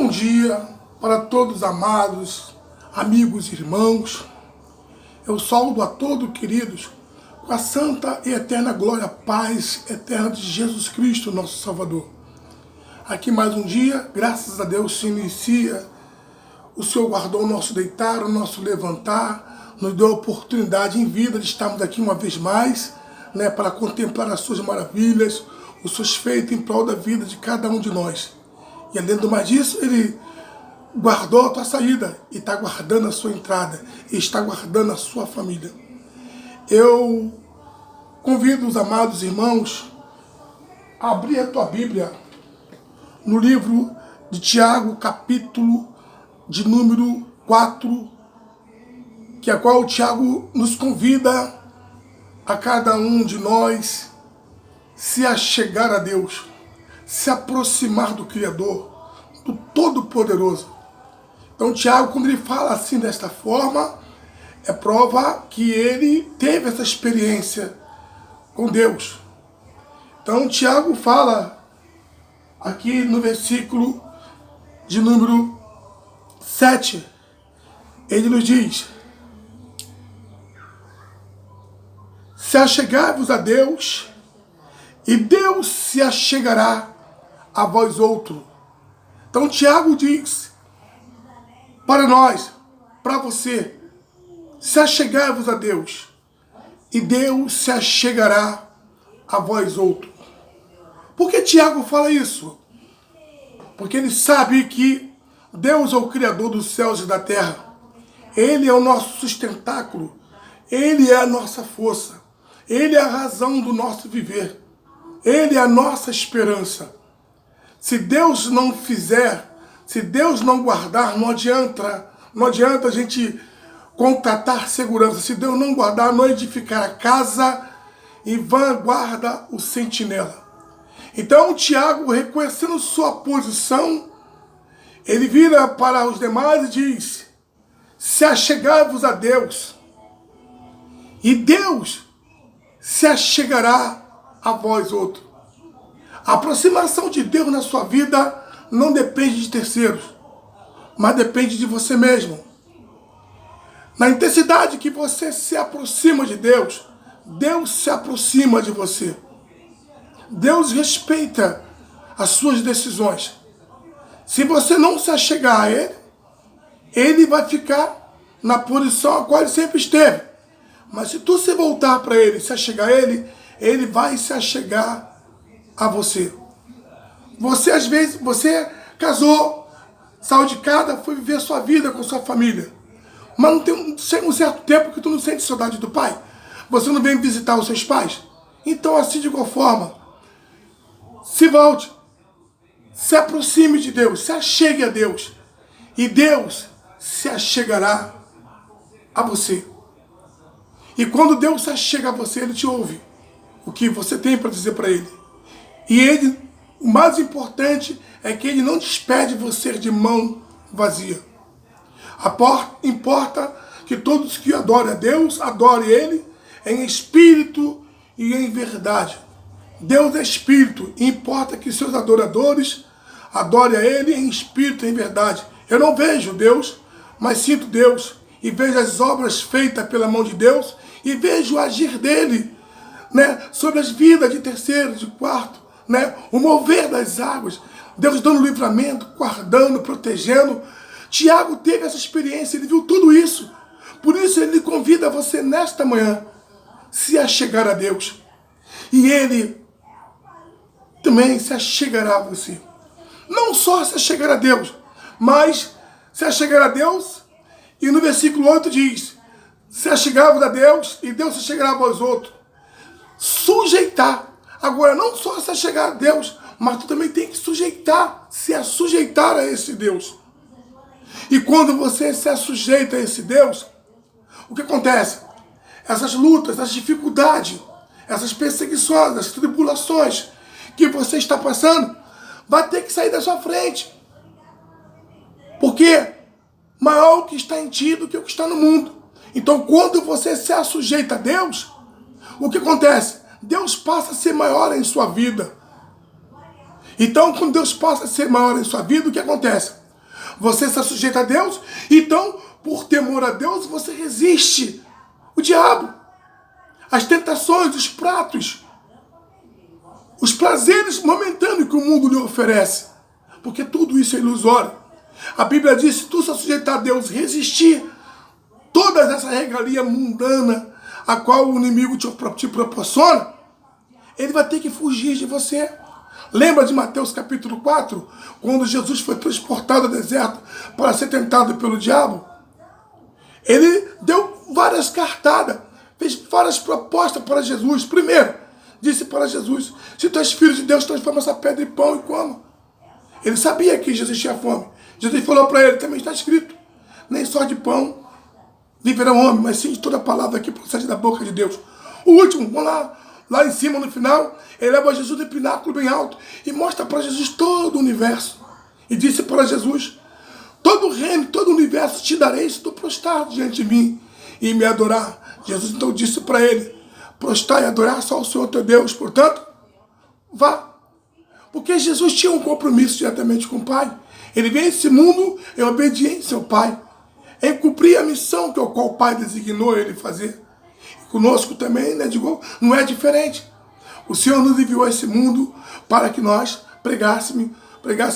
dia para todos amados, amigos e irmãos. Eu saúdo a todos, queridos, com a santa e eterna glória, paz eterna de Jesus Cristo, nosso Salvador. Aqui mais um dia, graças a Deus, se inicia. O Senhor guardou o nosso deitar, o nosso levantar, nos deu a oportunidade em vida de estarmos aqui uma vez mais, para contemplar as suas maravilhas, os seus feitos em prol da vida de cada um de nós. E além do mais disso, Ele guardou a tua saída e está guardando a sua entrada e está guardando a sua família. Eu convido os amados irmãos a abrir a tua Bíblia no livro de Tiago, capítulo de número 4, que é a qual o Tiago nos convida a cada um de nós se achegar a Deus, se aproximar do Criador, do Todo-Poderoso. Então Tiago, quando ele fala assim desta forma, é prova que ele teve essa experiência com Deus. Então Tiago fala aqui no versículo de número 7, ele nos diz: se achegai-vos a Deus, e Deus se achegará a vós outro. Então Tiago diz para nós, para você: se achegai-vos a Deus, e Deus se achegará a vós outro. Por que Tiago fala isso? Porque ele sabe que Deus é o Criador dos céus e da terra. Ele é o nosso sustentáculo. Ele é a nossa força. Ele é a razão do nosso viver. Ele é a nossa esperança. Se Deus não fizer, se Deus não guardar, não adianta a gente contratar segurança. Se Deus não guardar, não edificar a casa, em vão guarda o sentinela. Então Tiago, reconhecendo sua posição, ele vira para os demais e diz: se achegai-vos a Deus, e Deus se achegará a vós outro. A aproximação de Deus na sua vida não depende de terceiros, mas depende de você mesmo. Na intensidade que você se aproxima de Deus, Deus se aproxima de você. Deus respeita as suas decisões. Se você não se achegar a Ele, Ele vai ficar na posição a qual Ele sempre esteve. Mas se tu se voltar para Ele, se achegar a Ele, Ele vai se achegar a você. Você, às vezes, você casou, saiu de casa, foi viver sua vida com sua família. Mas não chega um certo tempo que tu não sente saudade do pai. Você não vem visitar os seus pais. Então, assim de igual forma, se volte, se aproxime de Deus, se achegue a Deus. E Deus se achegará a você. E quando Deus se achega a você, Ele te ouve o que você tem para dizer para Ele. E Ele, o mais importante é que Ele não despede você de mão vazia. Importa que todos que adorem a Deus, adorem Ele em espírito e em verdade. Deus é espírito e importa que seus adoradores adorem a Ele em espírito e em verdade. Eu não vejo Deus, mas sinto Deus e vejo as obras feitas pela mão de Deus e vejo o agir dele, sobre as vidas de terceiro, de quarto, o mover das águas, Deus dando livramento, guardando, protegendo. Tiago teve essa experiência, ele viu tudo isso. Por isso ele convida você nesta manhã se achegar a Deus. E Ele também se achegará a você. Não só se achegar a Deus, mas se achegar a Deus, e no versículo 8 diz: se achegar-vos a Deus, e Deus se achegará a vós outros. Sujeitar. Agora, não só se achegar a Deus, mas tu também tem que se sujeitar a esse Deus. E quando você se sujeita a esse Deus, o que acontece? Essas lutas, essas dificuldades, essas perseguições, essas tribulações que você está passando, vai ter que sair da sua frente. Porque maior o que está em ti do que o que está no mundo. Então, quando você se sujeita a Deus, o que acontece? Deus passa a ser maior em sua vida. Então, quando Deus passa a ser maior em sua vida, o que acontece? você está sujeito a Deus, então, por temor a Deus, você resiste o diabo, as tentações, os pratos, os prazeres momentâneos que o mundo lhe oferece, porque tudo isso é ilusório. A Bíblia diz, se tu se sujeitar a Deus, resistir toda essa regalia mundana a qual o inimigo te proporciona, ele vai ter que fugir de você. Lembra de Mateus capítulo 4, quando Jesus foi transportado ao deserto para ser tentado pelo diabo? Ele deu várias cartadas, fez várias propostas para Jesus. Primeiro, disse para Jesus, se tu és filho de Deus, transforma essa pedra em pão e coma. Ele sabia que Jesus tinha fome. Jesus falou para ele, também está escrito, nem só de pão viverá o homem, mas sim de toda palavra que procede da boca de Deus. O último, vamos lá em cima no final, ele leva Jesus no pináculo bem alto e mostra para Jesus todo o universo. E disse para Jesus, todo o reino, todo o universo te darei se tu prostrar diante de mim e me adorar. Jesus então disse para ele, prostrar e adorar só o Senhor teu Deus, portanto, vá. Porque Jesus tinha um compromisso diretamente com o Pai. Ele veio a esse mundo em obediência ao Pai, em cumprir a missão que o qual o Pai designou ele fazer. E conosco também, né, não é diferente. O Senhor nos enviou a esse mundo para que nós pregássemos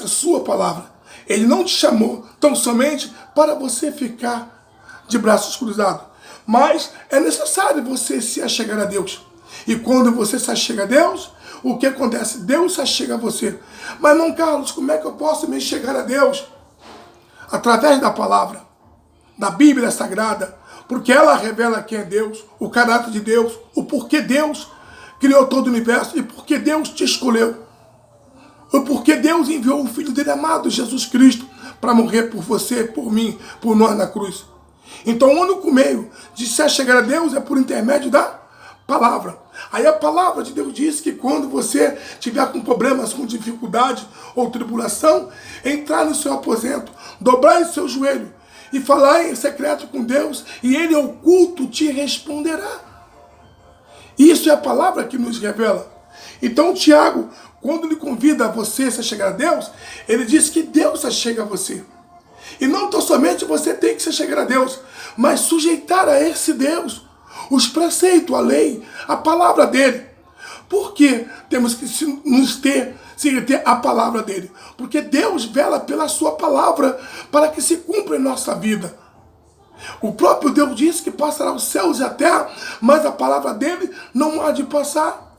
a sua palavra. Ele não te chamou tão somente para você ficar de braços cruzados, mas é necessário você se achegar a Deus. E quando você se achega a Deus, o que acontece? Deus se achega a você. Mas não, Carlos, como é que eu posso me chegar a Deus? Através da palavra, da Bíblia Sagrada, porque ela revela quem é Deus, o caráter de Deus, o porquê Deus criou todo o universo e porquê Deus te escolheu. O porquê Deus enviou o Filho dele amado, Jesus Cristo, para morrer por você, por mim, por nós na cruz. Então o único meio de se achegar a Deus é por intermédio da palavra. Aí a palavra de Deus diz que quando você tiver com problemas, com dificuldade ou tribulação, entrar no seu aposento, dobrar em seu joelho e falar em secreto com Deus, e ele oculto te responderá. Isso é a palavra que nos revela. Então Tiago, quando ele convida você a se chegar a Deus, ele diz que Deus se chega a você. E não tão somente você tem que se chegar a Deus, mas sujeitar a esse Deus os preceitos, a lei, a palavra dele. Por que temos que ter a palavra dele? Porque Deus vela pela sua palavra para que se cumpra em nossa vida. O próprio Deus disse que passará os céus e a terra, mas a palavra dele não há de passar.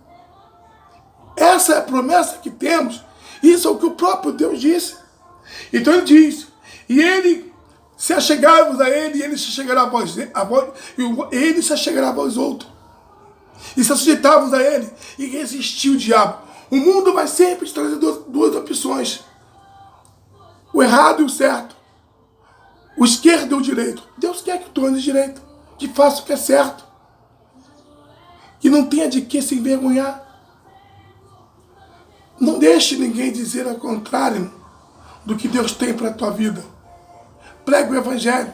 Essa é a promessa que temos. Isso é o que o próprio Deus disse. Então ele diz, e ele se achegai-vos a ele, e ele se chegará a vós, e ele se achegará a vós outros. E se sujeitar-vos a ele, e resistir o diabo. O mundo vai sempre te trazer duas opções. O errado e o certo. O esquerdo e o direito. Deus quer que tu andes direito, que faça o que é certo, que não tenha de que se envergonhar. Não deixe ninguém dizer ao contrário do que Deus tem para a tua vida. Prega o evangelho.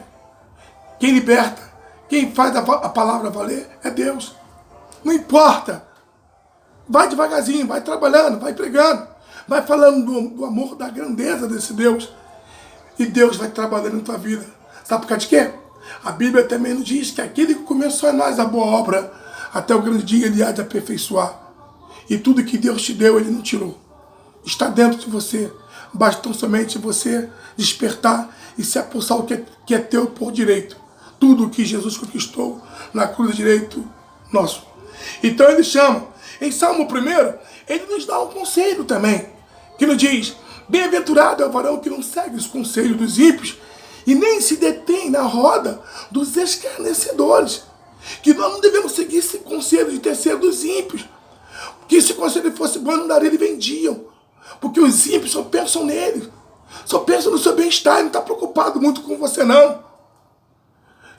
Quem liberta, quem faz a palavra valer é Deus. Não importa. Vai devagarzinho, vai trabalhando, vai pregando, vai falando do amor, da grandeza desse Deus. E Deus vai trabalhando na tua vida. Sabe por causa de quê? A Bíblia também nos diz que aquele que começou em nós a boa obra, até o grande dia ele há de aperfeiçoar. E tudo que Deus te deu, ele não tirou. Está dentro de você. Basta tão somente você despertar e se apossar o que é teu por direito. Tudo o que Jesus conquistou na cruz de direito nosso. Então ele chama. Em Salmo 1, ele nos dá um conselho também, que nos diz, bem-aventurado é o varão que não segue os conselhos dos ímpios e nem se detém na roda dos escarnecedores. Que nós não devemos seguir esse conselho de terceiro dos ímpios. Que se o conselho fosse bom, não daria, eles vendiam. Porque os ímpios só pensam nele. Só pensam no seu bem-estar e não está preocupado muito com você, não.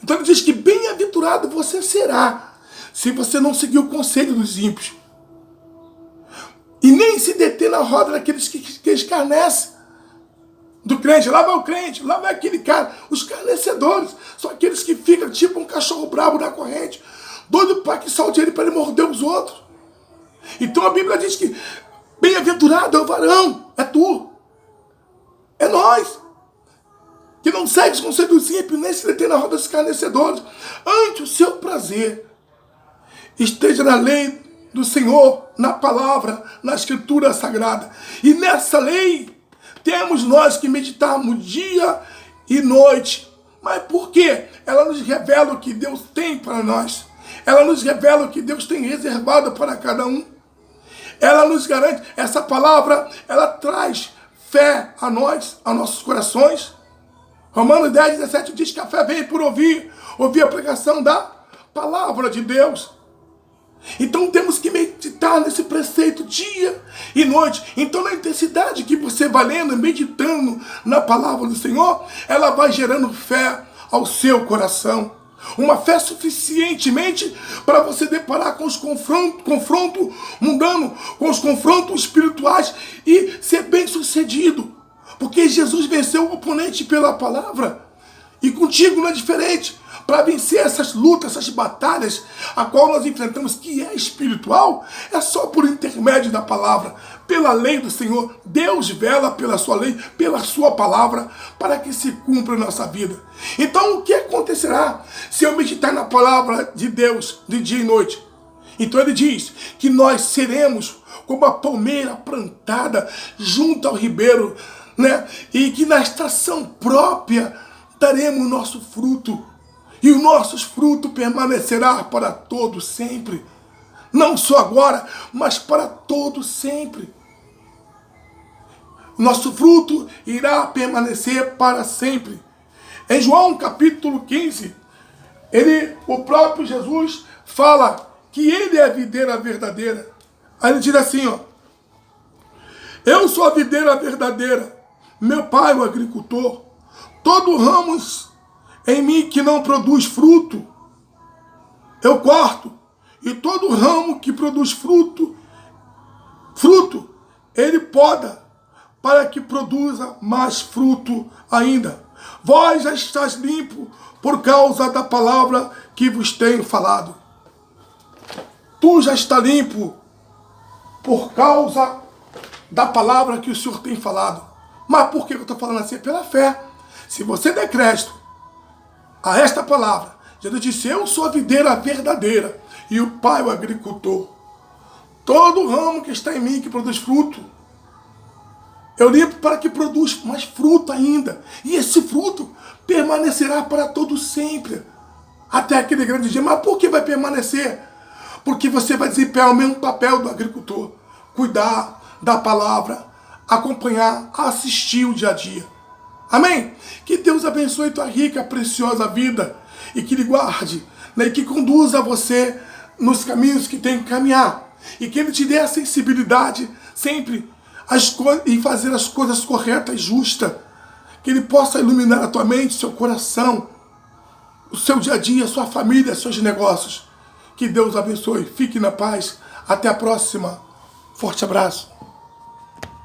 Então ele diz que bem-aventurado você será se você não seguir o conselho dos ímpios. E nem se deter na roda daqueles que escarnecem do crente. Lá vai o crente, lá vai aquele cara. Os escarnecedores são aqueles que ficam tipo um cachorro brabo na corrente, doido para que salte ele para ele morder os outros. Então a Bíblia diz que bem-aventurado é o varão, é tu, é nós, não segue os conselhos dos ímpios, nem se detém na roda dos escarnecedores. Ante o seu prazer, esteja na lei do Senhor, na palavra, na escritura sagrada. E nessa lei, temos nós que meditarmos dia e noite. Mas por quê? Ela nos revela o que Deus tem para nós. Ela nos revela o que Deus tem reservado para cada um. Ela nos garante, essa palavra, ela traz fé a nós, a nossos corações. Romanos 10:17 diz que a fé vem por ouvir a pregação da palavra de Deus. Então temos que meditar nesse preceito dia e noite. Então na intensidade que você vai lendo, meditando na palavra do Senhor, ela vai gerando fé ao seu coração. Uma fé suficientemente para você deparar com os confrontos mundanos, com os confrontos espirituais e ser bem sucedido. Porque Jesus venceu o oponente pela palavra. E contigo não é diferente. Para vencer essas lutas, essas batalhas, a qual nós enfrentamos, que é espiritual, é só por intermédio da palavra, pela lei do Senhor. Deus vela pela sua lei, pela sua palavra, para que se cumpra a nossa vida. Então, o que acontecerá se eu meditar na palavra de Deus de dia e noite? Então ele diz que nós seremos como a palmeira plantada junto ao ribeiro, né? E que na estação própria daremos o nosso fruto. E o nosso fruto permanecerá para todo sempre. Não só agora, mas para todo sempre. Nosso fruto irá permanecer para sempre. Em João capítulo 15, o próprio Jesus fala que ele é a videira verdadeira. Aí ele diz assim, ó: eu sou a videira verdadeira, meu pai o agricultor. Todo ramos em mim que não produz fruto, eu corto, e todo ramo que produz fruto, ele poda, para que produza mais fruto ainda. Vós já estáis limpo por causa da palavra que vos tenho falado. Tu já está limpo por causa da palavra que o Senhor tem falado. Mas por que eu estou falando assim? Pela fé. Se você der crédito a esta palavra, Jesus disse: eu sou a videira verdadeira e o Pai o agricultor. Todo ramo que está em mim que produz fruto, eu limpo para que produza mais fruto ainda. E esse fruto permanecerá para todo sempre, até aquele grande dia. Mas por que vai permanecer? Porque você vai desempenhar o mesmo papel do agricultor: cuidar da palavra, acompanhar, assistir o dia a dia. Amém? Que Deus abençoe tua rica, preciosa vida e que Ele guarde, né, e que conduza você nos caminhos que tem que caminhar. E que Ele te dê a sensibilidade sempre em fazer as coisas corretas e justas. Que Ele possa iluminar a tua mente, seu coração, o seu dia a dia, sua família, seus negócios. Que Deus abençoe. Fique na paz. Até a próxima. Forte abraço.